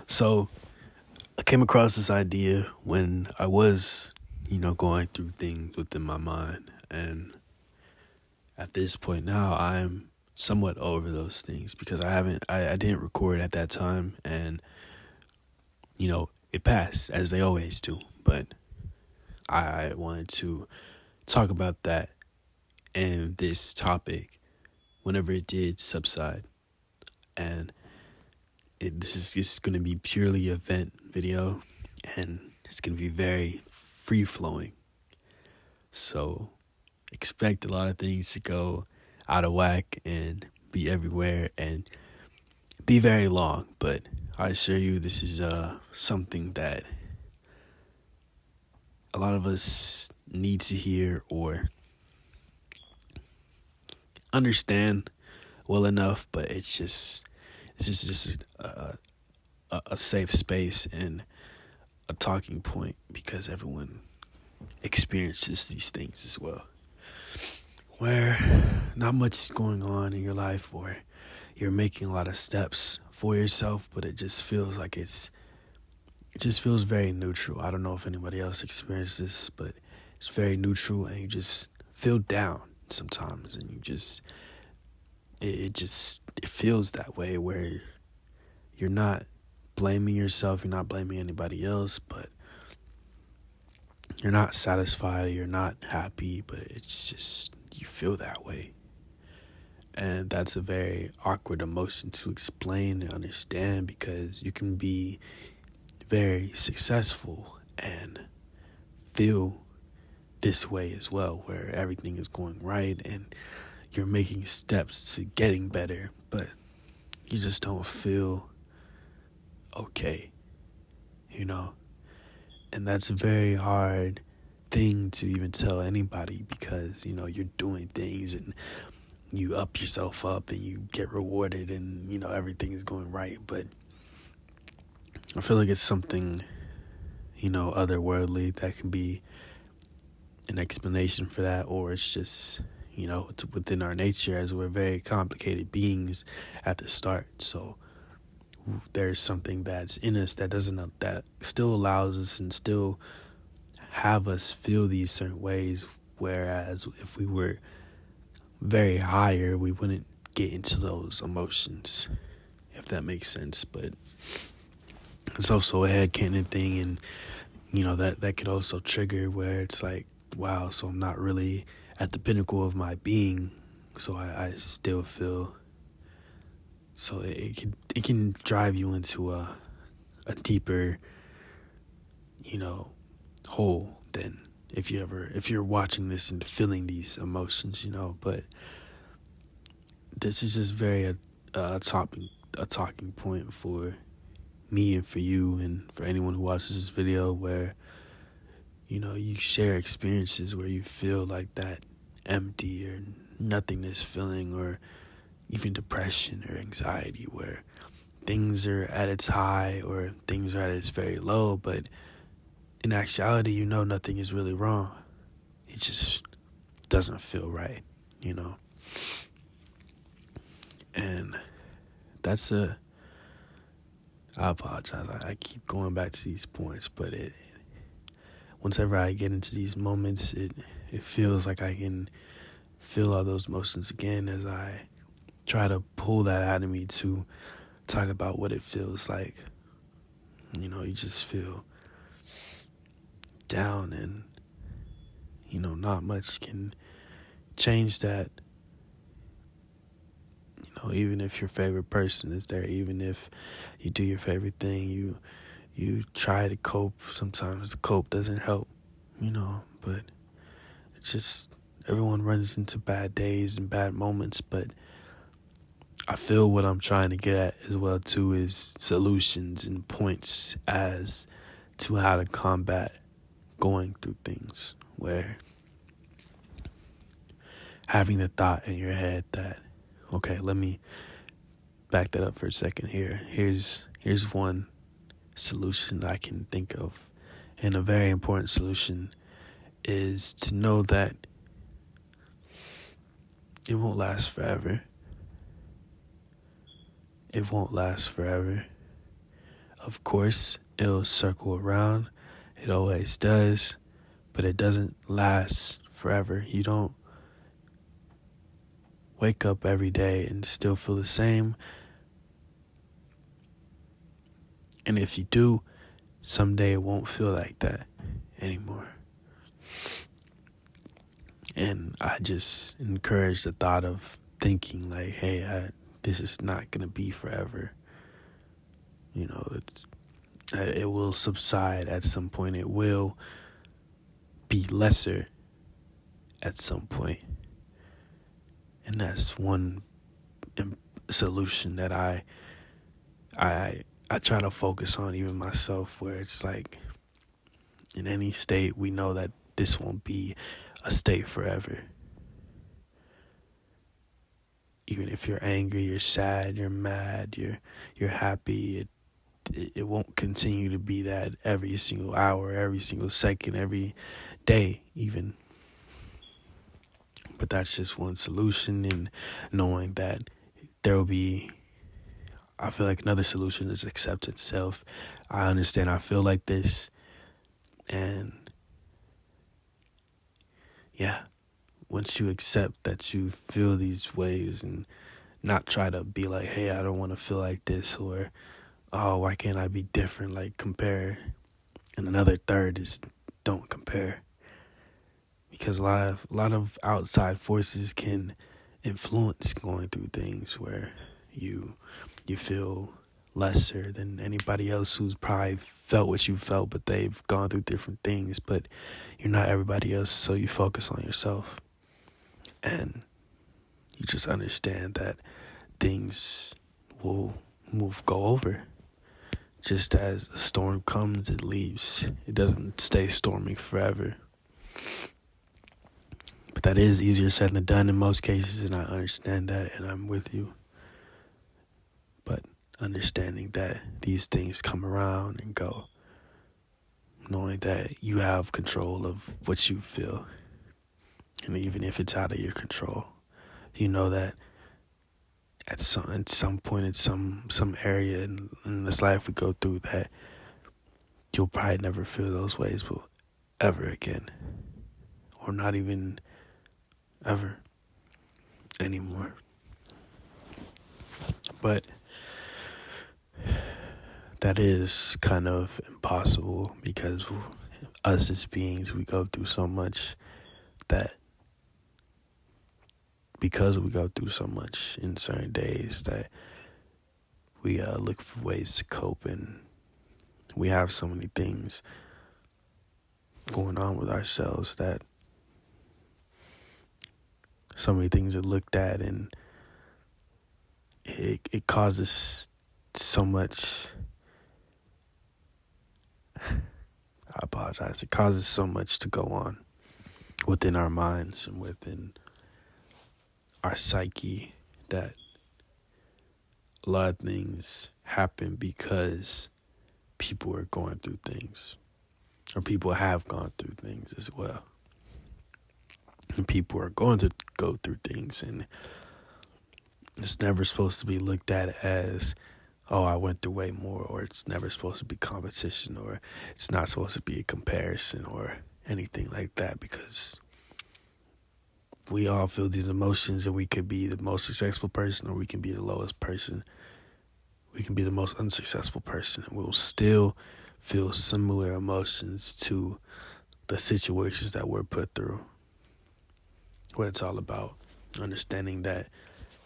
So I came across this idea when I was, going through things within my mind. And at this point now, I'm somewhat over those things because I didn't record at that time. And, it passed as they always do. But I wanted to talk about that and this topic whenever it did subside. And this is just going to be purely event video, and it's going to be very free flowing. So expect a lot of things to go out of whack and be everywhere and be very long. But I assure you, this is something that a lot of us need to hear or understand well enough. But this is just a safe space and a talking point because everyone experiences these things as well. Where not much is going on in your life, or you're making a lot of steps for yourself, but it just feels like it just feels very neutral. I don't know if anybody else experienced this, but it's very neutral, and you just feel down sometimes, and it feels that way where you're not blaming yourself, you're not blaming anybody else, but you're not satisfied, you're not happy, but it's just you feel that way. And that's a very awkward emotion to explain and understand because you can be very successful and feel this way as well, where everything is going right and you're making steps to getting better, but you just don't feel okay, you know? And that's a very hard thing to even tell anybody because, you're doing things and you up yourself up and you get rewarded and, everything is going right. But I feel like it's something, otherworldly that can be an explanation for that, or it's just, it's within our nature as we're very complicated beings at the start. So there's something that's in us that still allows us and still have us feel these certain ways. Whereas if we were very higher, we wouldn't get into those emotions, if that makes sense. But it's also a headcanon thing, and that could also trigger where it's like, wow, so I'm not really at the pinnacle of my being, so I still feel. So it can drive you into a deeper, hole than if you're watching this and feeling these emotions, But this is just very a talking point for me and for you and for anyone who watches this video, where you share experiences where you feel like that empty or nothingness feeling, or even depression or anxiety, where things are at its high or things are at its very low, but in actuality, nothing is really wrong. It just doesn't feel right, And that's I apologize. I keep going back to these points, but whenever I get into these moments, it feels like I can feel all those emotions again as I try to pull that out of me to talk about what it feels like. You just feel down, and not much can change that. Even if your favorite person is there, even if you do your favorite thing, you try to cope. Sometimes the cope doesn't help, but it's just everyone runs into bad days and bad moments. But I feel what I'm trying to get at as well too is solutions and points as to how to combat going through things, where having the thought in your head that, okay, let me back that up for a second here. Here's one solution I can think of, and a very important solution is to know that it won't last forever. It won't last forever. Of course, it'll circle around. It always does, but it doesn't last forever. You don't wake up every day and still feel the same. And if you do, someday it won't feel like that anymore. And I just encourage the thought of thinking like, hey, this is not going to be forever. You know, it will subside at some point. It will be lesser at some point. And that's one solution that I try to focus on, even myself, where it's like, in any state, we know that this won't be a state forever. Even if you're angry, you're sad, you're mad, you're happy, it won't continue to be that every single hour, every single second, every day even. But that's just one solution, and knowing that there will be, I feel like another solution is accept itself. I understand I feel like this, and yeah, once you accept that you feel these ways and not try to be like, hey, I don't want to feel like this, or, oh, why can't I be different? Like, compare. And another third is don't compare. Because a lot of outside forces can influence going through things where you feel lesser than anybody else who's probably felt what you felt, but they've gone through different things. But you're not everybody else, so you focus on yourself. And you just understand that things will go over. Just as a storm comes, it leaves. It doesn't stay storming forever. But that is easier said than done in most cases, and I understand that, and I'm with you. But understanding that these things come around and go, knowing that you have control of what you feel, and even if it's out of your control, you know that at some point in some area in this life we go through, that you'll probably never feel those ways ever again, or not even ever anymore. But that is kind of impossible, because us as beings, we go through so much, that because we go through so much in certain days, that we look for ways to cope, and we have so many things going on with ourselves, that so many things are looked at, and it causes so much. I apologize. It causes so much to go on within our minds and within our psyche, that a lot of things happen because people are going through things, or people have gone through things as well. And people are going to go through things, and it's never supposed to be looked at as, oh, I went through way more, or it's never supposed to be competition, or it's not supposed to be a comparison or anything like that, because we all feel these emotions, and we could be the most successful person, or we can be the lowest person. We can be the most unsuccessful person, and we'll still feel similar emotions to the situations that we're put through. What it's all about, understanding that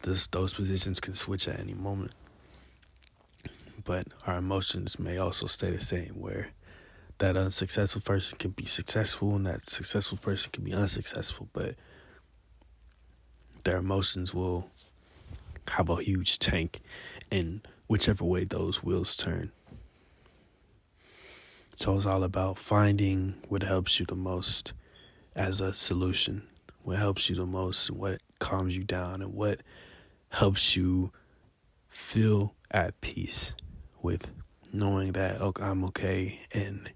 those positions can switch at any moment. But our emotions may also stay the same, where that unsuccessful person can be successful and that successful person can be unsuccessful, but their emotions will have a huge tank in whichever way those wheels turn. So it's all about finding what helps you the most as a solution, what helps you the most, and what calms you down, and what helps you feel at peace with knowing that, okay, I'm okay, and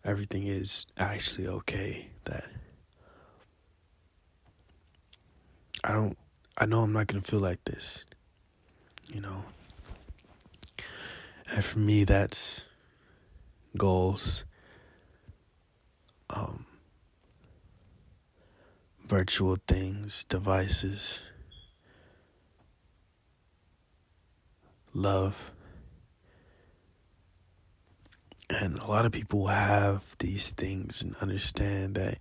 everything is actually okay, that I know I'm not going to feel like this, you know. And for me, that's goals, um, virtual things, devices, love. And a lot of people have these things and understand that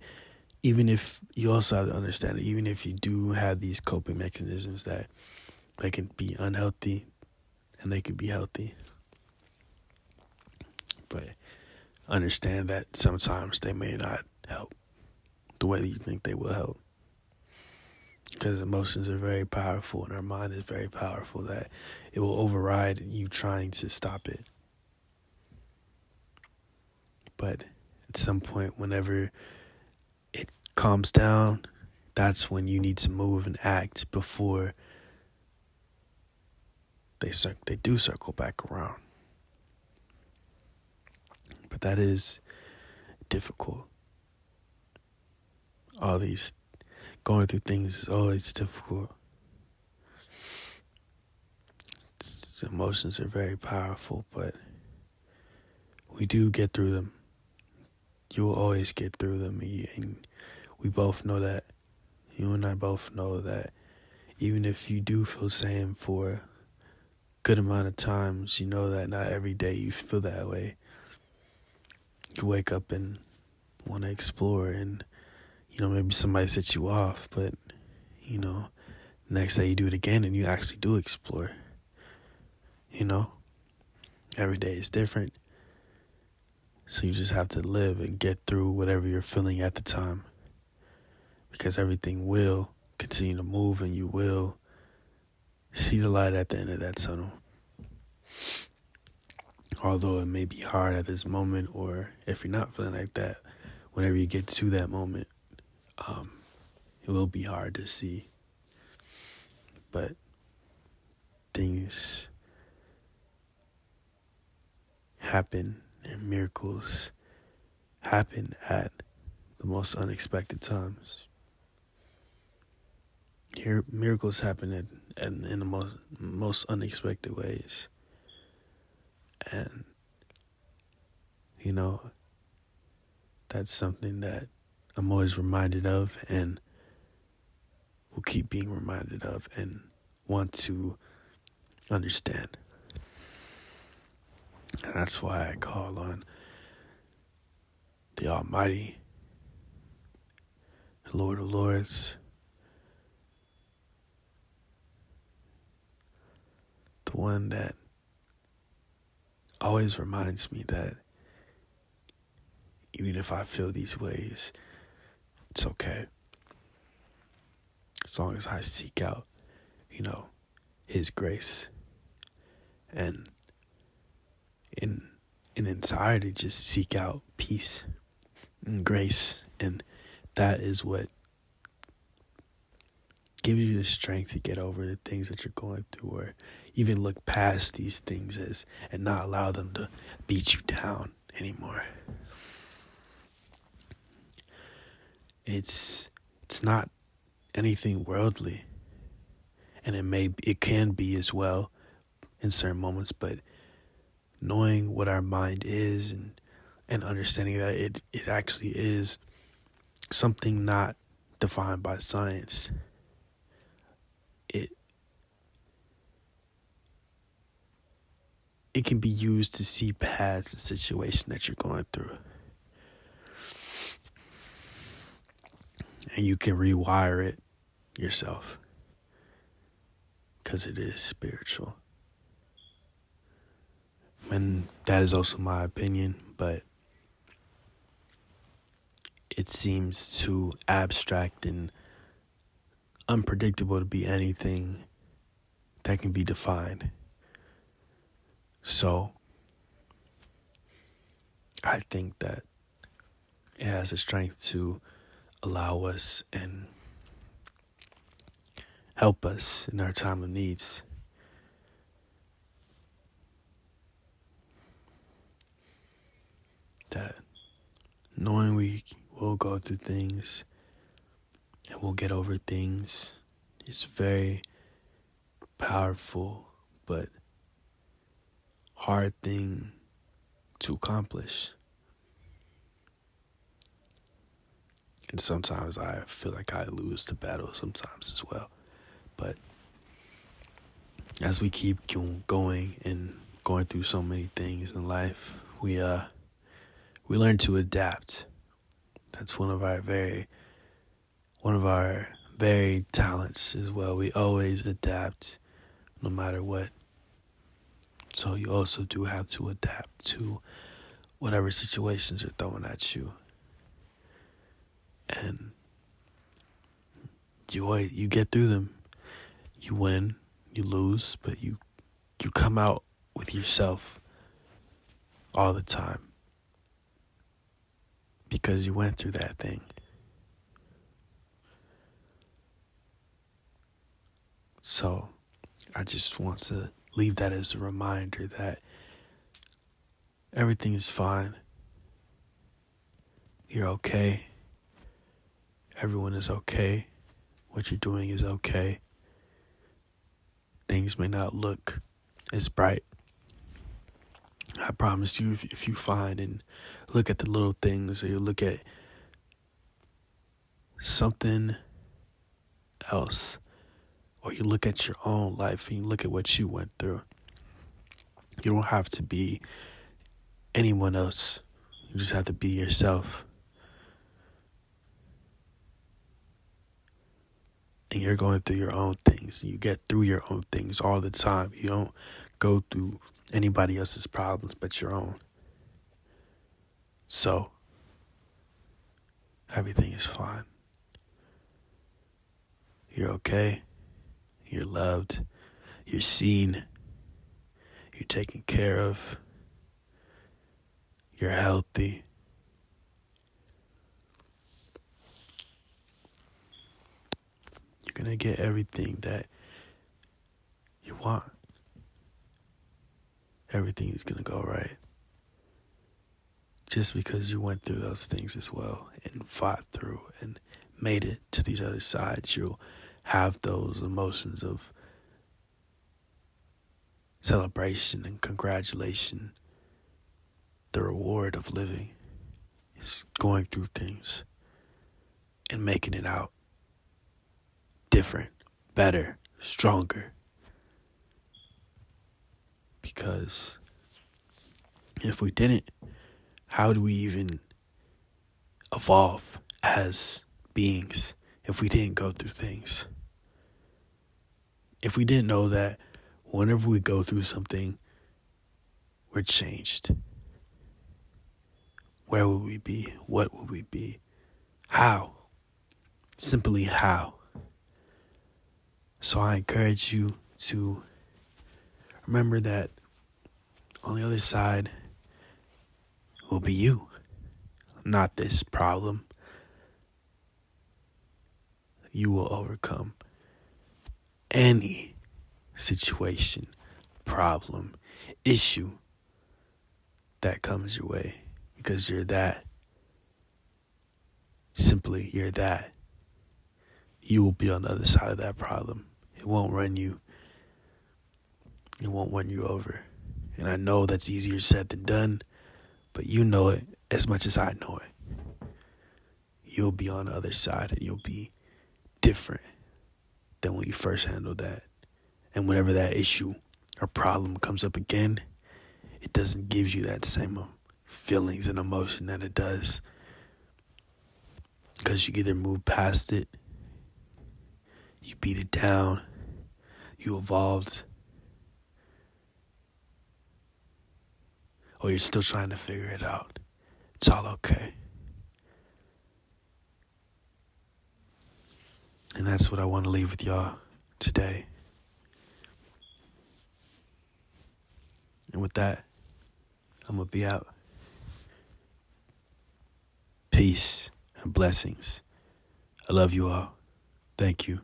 even if you also have to understand that even if you do have these coping mechanisms, that they can be unhealthy and they can be healthy. But understand that sometimes they may not help the way that you think they will help. Because emotions are very powerful and our mind is very powerful, that it will override you trying to stop it. But at some point, whenever it calms down, that's when you need to move and act before they do circle back around. But that is difficult. All these going through things is always difficult. Emotions are very powerful, but we do get through them. You will always get through them, and we both know that. You and I both know that even if you do feel same for a good amount of times, you know that not every day you feel that way. You wake up and want to explore, and maybe somebody sets you off, but next day you do it again and you actually do explore. Every day is different. So you just have to live and get through whatever you're feeling at the time. Because everything will continue to move and you will see the light at the end of that tunnel. Although it may be hard at this moment, or if you're not feeling like that, whenever you get to that moment, it will be hard to see. But things happen and miracles happen at the most unexpected times. Here, miracles happen in the most unexpected ways. And, that's something that I'm always reminded of and will keep being reminded of and want to understand. And that's why I call on the Almighty, the Lord of Lords, the one that always reminds me that even if I feel these ways, it's okay. As long as I seek out, His grace. And in entirety, just seek out peace and grace. And that is what gives you the strength to get over the things that you're going through, or even look past these things and not allow them to beat you down anymore. It's not anything worldly, and it can be as well in certain moments, but knowing what our mind is and understanding that it actually is something not defined by science. It can be used to see past the situation that you're going through. And you can rewire it yourself, because it is spiritual. And that is also my opinion, but it seems too abstract and unpredictable to be anything that can be defined. So I think that it has the strength to allow us and help us in our time of needs. That knowing we will go through things and we'll get over things is very powerful, but hard thing to accomplish. And sometimes I feel like I lose the battle sometimes as well. But as we keep going and going through so many things in life, we learn to adapt. That's one of our very talents as well. We always adapt no matter what. So you also do have to adapt to whatever situations are thrown at you. And you get through them. You win, you lose, but you come out with yourself all the time because you went through that thing. So I just want to leave that as a reminder that everything is fine. You're okay. Everyone is okay. What you're doing is okay. Things may not look as bright. I promise you, if you find and look at the little things, or you look at something else, or you look at your own life and you look at what you went through, you don't have to be anyone else. You just have to be yourself. And you're going through your own things. You get through your own things all the time. You don't go through anybody else's problems but your own. So, everything is fine. You're okay. You're loved. You're seen. You're taken care of. You're healthy. You're going to get everything that you want. Everything is going to go right. Just because you went through those things as well and fought through and made it to these other sides, you'll have those emotions of celebration and congratulation. The reward of living is going through things and making it out different, better, stronger. Because if we didn't, how do we even evolve as beings if we didn't go through things? If we didn't know that whenever we go through something, we're changed, where would we be? What would we be? How? Simply how? So I encourage you to remember that on the other side will be you, not this problem. You will overcome any situation, problem, issue that comes your way because you're that. Simply, you're that. You will be on the other side of that problem. It won't run you. It won't run you over. And I know that's easier said than done, but you know it as much as I know it. You'll be on the other side and you'll be different than when you first handled that. And whenever that issue or problem comes up again, it doesn't give you that same feelings and emotion that it does. Because you either move past it, you beat it down, you evolved, or you're still trying to figure it out. It's all okay. And that's what I want to leave with y'all today. And with that, I'm going to be out. Peace and blessings. I love you all. Thank you.